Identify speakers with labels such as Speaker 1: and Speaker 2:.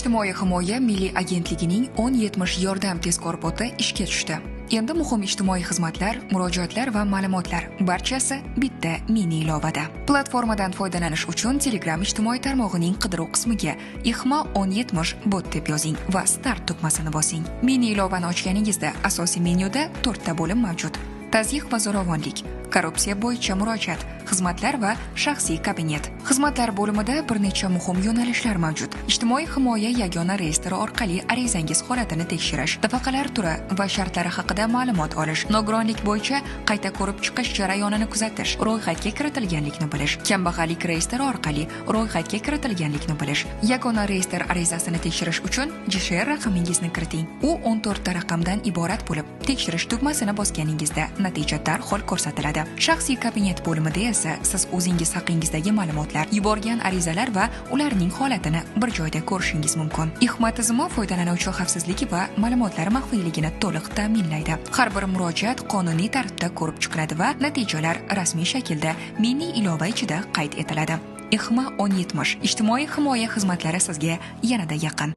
Speaker 1: Ijtimoiy himoya milliy agentligining 1070 yordam tezkor boti ishga tushdi. Endi muhim ijtimoiy xizmatlar, murojaatlar va ma'lumotlar barchasi bitta mini ilovada. Platformadan foydalanish uchun Telegram ijtimoiy tarmog'ining qidiruv qismiga IXMA 1070 bot deb yozing va start tugmasini bosing. Mini ilovani ochganingizda asosiy menyuda 4 ta bo'lim mavjud. Tazyiq va zo'ravonlik, korrupsiya bo'yicha murojaat, xizmatlar va shaxsiy kabinet. Xizmatlar bo'limida bir necha muhim yo'nalishlar mavjud. Ijtimoiy himoya yagona reyestri orqali arizangiz holatini tekshirish, nafaqalar turi va shartlari haqida ma'lumot olish, nogironlik bo'yicha qayta ko'rib chiqish jarayonini kuzatish, ro'yxatga kiritilganlikni bilish, kambag'allik reyestri orqali ro'yxatga kiritilganlikni bilish. Yagona reyestr arizasini tekshirish uchun JSHR raqamingizni kiriting. U 14 ta raqamdan iborat bo'lib, tekshirish tugmasini bosganingizda natija darhol ko'rsatiladi. Shaxsiy kabinet bo'limida esa siz o'zingiz haqingizdagi ma'lumotlar, yuborgan arizalar va ularning holatini bir joyda ko'rishingiz mumkin. IXMA tizimi foydalanuvchi xavfsizligi va ma'lumotlar maxfiyligini to'liq ta'minlaydi. Har bir murojaat qonuniy tartibda ko'rib chiqiladi va natijalar rasmiy shaklda mini ilova ichida qayd etiladi. IXMA 1070 ijtimoiy himoya xizmatlari sizga yanada yaqin.